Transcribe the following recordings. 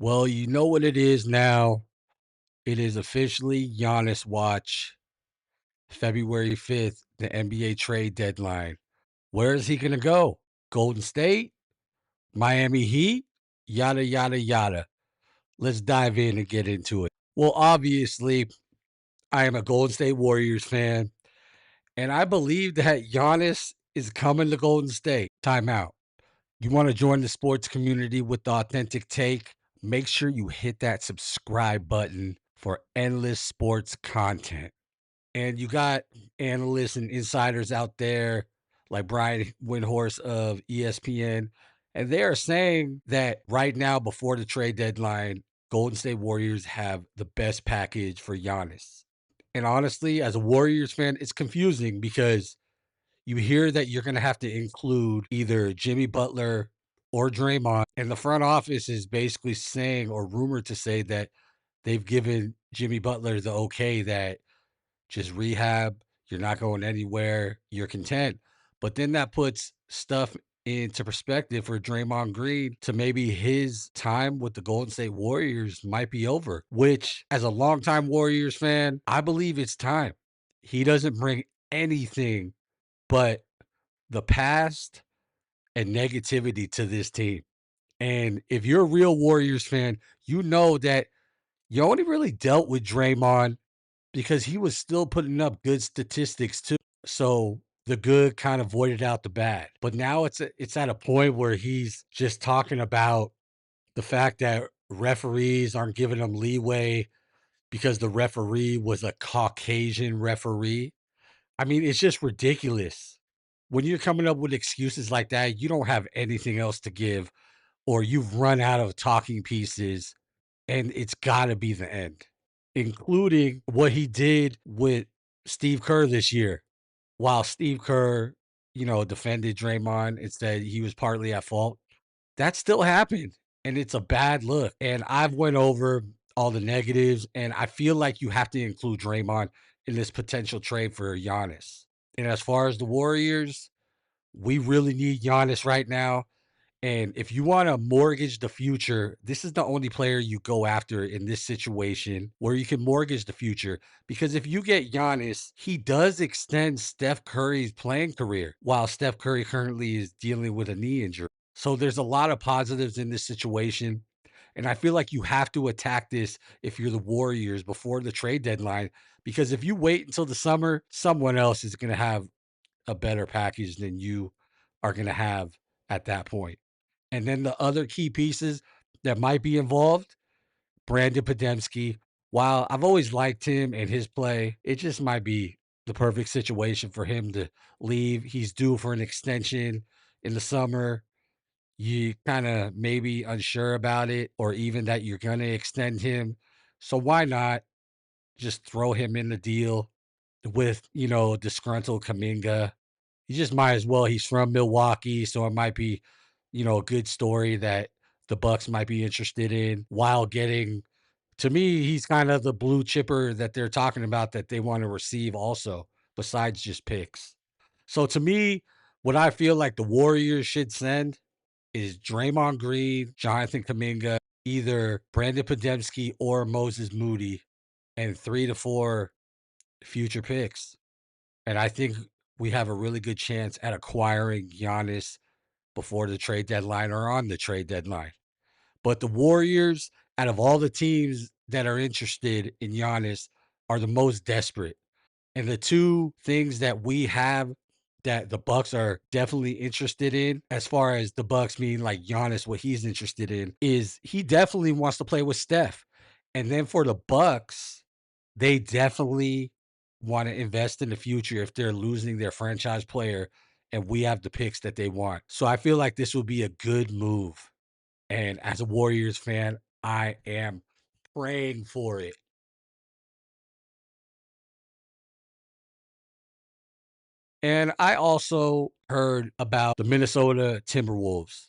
Well, you know what it is now. It is officially Giannis watch, February 5th, the NBA trade deadline. Where is he going to go? Golden State? Miami Heat? Yada, yada, yada. Let's dive in and get into it. Well, obviously, I am a Golden State Warriors fan, and I believe that Giannis is coming to Golden State. Timeout. You want to join the sports community with the authentic take? Make sure you hit that subscribe button for endless sports content. And you got analysts and insiders out there like Brian Windhorst of ESPN. And they are saying that right now, before the trade deadline, Golden State Warriors have the best package for Giannis. And honestly, as a Warriors fan, it's confusing because you hear that you're going to have to include either Jimmy Butler or Draymond. And the front office is basically saying or rumored to say that they've given Jimmy Butler the okay that just rehab, you're not going anywhere, you're content. But then that puts stuff into perspective for Draymond Green to maybe his time with the Golden State Warriors might be over, which as a longtime Warriors fan, I believe it's time. He doesn't bring anything but the past and negativity to this team. And if you're a real Warriors fan, you know that you only really dealt with Draymond because he was still putting up good statistics too. So the good kind of voided out the bad. But now it's at a point where he's just talking about the fact that referees aren't giving him leeway because the referee was a Caucasian referee. I mean, it's just ridiculous. When you're coming up with excuses like that, you don't have anything else to give, or you've run out of talking pieces, and it's got to be the end, including what he did with Steve Kerr this year. While Steve Kerr, defended Draymond and said he was partly at fault, that still happened, and it's a bad look. And I've went over all the negatives, and I feel like you have to include Draymond in this potential trade for Giannis. And as far as the Warriors, we really need Giannis right now. And if you want to mortgage the future, this is the only player you go after in this situation where you can mortgage the future. Because if you get Giannis, he does extend Steph Curry's playing career while Steph Curry currently is dealing with a knee injury. So there's a lot of positives in this situation. And I feel like you have to attack this if you're the Warriors before the trade deadline. Because if you wait until the summer, someone else is going to have a better package than you are going to have at that point. And then the other key pieces that might be involved, Brandon Podemski. While I've always liked him and his play, it just might be the perfect situation for him to leave. He's due for an extension in the summer. You kind of maybe unsure about it, or even that you're going to extend him. So why not just throw him in the deal with, disgruntled Kaminga? You just might as well. He's from Milwaukee, so it might be, a good story that the Bucks might be interested in while getting, to me, he's kind of the blue chipper that they're talking about that they want to receive also, besides just picks. So to me, what I feel like the Warriors should send is Draymond Green, Jonathan Kaminga, either Brandon Podemski or Moses Moody, and 3 to 4 future picks. And I think we have a really good chance at acquiring Giannis before the trade deadline or on the trade deadline. But the Warriors, out of all the teams that are interested in Giannis, are the most desperate. And the two things that we have that the Bucks are definitely interested in, as far as the Bucks mean like Giannis, what he's interested in, is he definitely wants to play with Steph. And then for the Bucks, they definitely want to invest in the future if they're losing their franchise player and we have the picks that they want. So I feel like this will be a good move. And as a Warriors fan, I am praying for it. And I also heard about the Minnesota Timberwolves.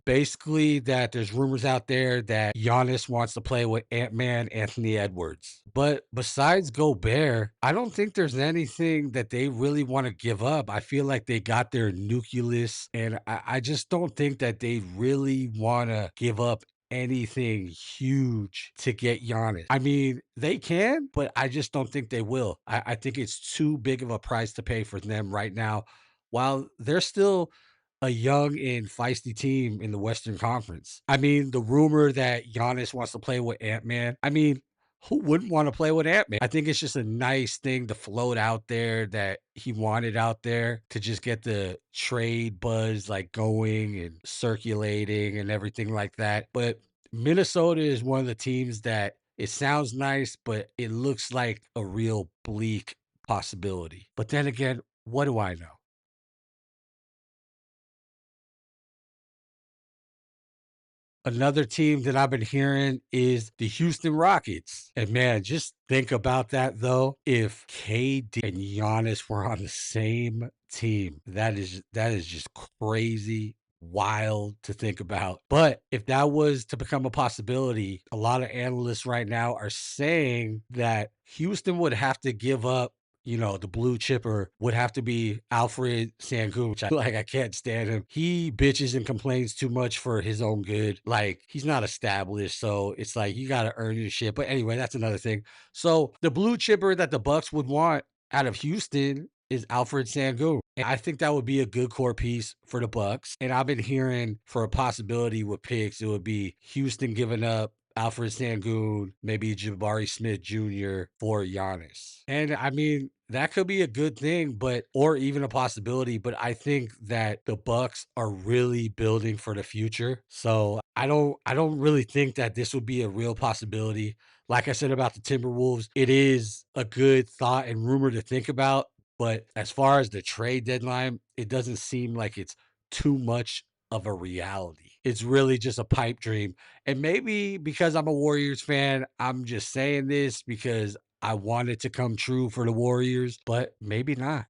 Basically, that there's rumors out there that Giannis wants to play with Ant-Man Anthony Edwards. But besides Gobert, I don't think there's anything that they really want to give up. I feel like they got their nucleus, and I just don't think that they really want to give up anything huge to get Giannis. I mean, they can, but I just don't think they will. I think it's too big of a price to pay for them right now, while they're still a young and feisty team in the Western Conference. I mean, the rumor that Giannis wants to play with Ant-Man, I mean, who wouldn't want to play with Ant-Man? I think it's just a nice thing to float out there that he wanted out there to just get the trade buzz like going and circulating and everything like that. But Minnesota is one of the teams that it sounds nice, but it looks like a real bleak possibility. But then again, what do I know? Another team that I've been hearing is the Houston Rockets. And man, just think about that though. If KD and Giannis were on the same team, that is just crazy, wild to think about. But if that was to become a possibility, a lot of analysts right now are saying that Houston would have to give up, the blue chipper would have to be Alfred Sangoon, which I can't stand him. He bitches and complains too much for his own good. Like he's not established, so it's like you got to earn your shit. But anyway, that's another thing. So the blue chipper that the Bucks would want out of Houston is Alfred Sangoon. And I think that would be a good core piece for the Bucks. And I've been hearing for a possibility with picks, it would be Houston giving up Alfred Sangoon, maybe Jabari Smith Jr. for Giannis. And I mean, that could be a good thing, but or even a possibility, but I think that the Bucks are really building for the future. So I don't really think that this would be a real possibility. Like I said about the Timberwolves, it is a good thought and rumor to think about, but as far as the trade deadline, it doesn't seem like it's too much of a reality. It's really just a pipe dream. And maybe because I'm a Warriors fan, I'm just saying this because I want it to come true for the Warriors, but maybe not.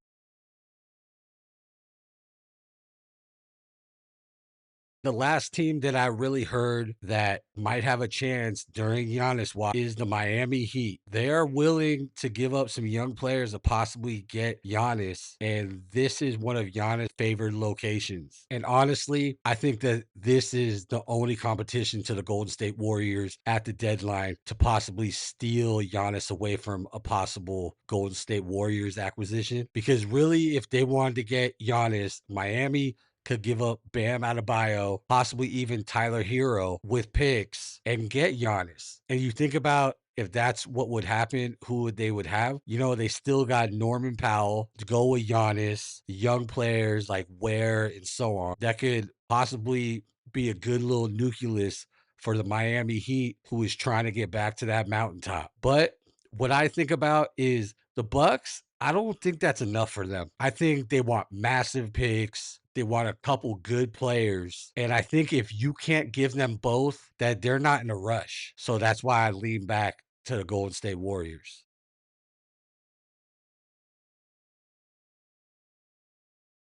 The last team that I really heard that might have a chance during Giannis watch is the Miami Heat. They are willing to give up some young players to possibly get Giannis, and this is one of Giannis' favored locations. And honestly, I think that this is the only competition to the Golden State Warriors at the deadline to possibly steal Giannis away from a possible Golden State Warriors acquisition. Because really, if they wanted to get Giannis, Miami could give up Bam Adebayo, possibly even Tyler Hero with picks and get Giannis. And you think about if that's what would happen, they would have. They still got Norman Powell to go with Giannis, young players like Ware and so on. That could possibly be a good little nucleus for the Miami Heat, who is trying to get back to that mountaintop. But what I think about is the Bucks. I don't think that's enough for them. I think they want massive picks. They want a couple good players. And I think if you can't give them both, that they're not in a rush. So that's why I lean back to the Golden State Warriors.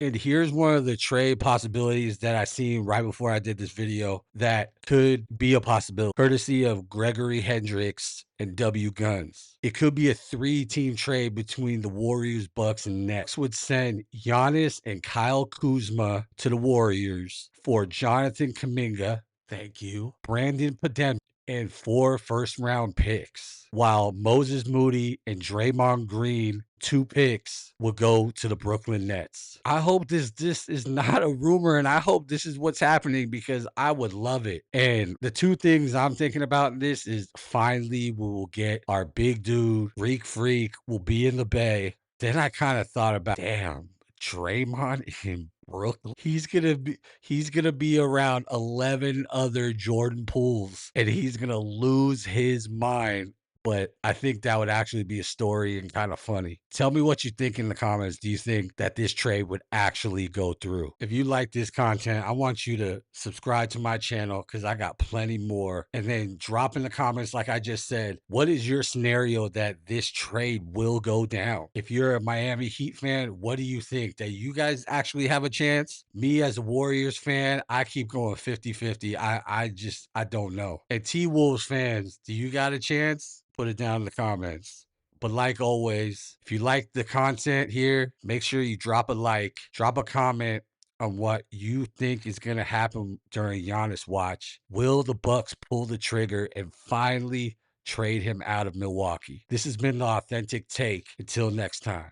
And here's one of the trade possibilities that I seen right before I did this video that could be a possibility, courtesy of Gregory Hendricks and W Guns. It could be a three-team trade between the Warriors, Bucks, and Nets. Would send Giannis and Kyle Kuzma to the Warriors for Jonathan Kaminga. Thank you. Brandon Podem and 4 first-round picks, while Moses Moody and Draymond Green, 2 picks, will go to the Brooklyn Nets. I hope this is not a rumor, and I hope this is what's happening because I would love it. And the two things I'm thinking about in this is finally we will get our big dude, Freak will be in the Bay. Then I kind of thought about, damn, Draymond in Brooklyn. He's gonna be around 11 other Jordan Pools and he's gonna lose his mind. But I think that would actually be a story and kind of funny. Tell me what you think in the comments. Do you think that this trade would actually go through? If you like this content, I want you to subscribe to my channel because I got plenty more. And then drop in the comments, like I just said, what is your scenario that this trade will go down? If you're a Miami Heat fan, what do you think? That you guys actually have a chance? Me as a Warriors fan, I keep going 50-50. I don't know. And T-Wolves fans, do you got a chance? Put it down in the comments. But like always, if you like the content here, make sure you drop a like, drop a comment, on what you think is going to happen during Giannis watch. Will the Bucks pull the trigger and finally trade him out of Milwaukee? This has been the Authentic Take. Until next time.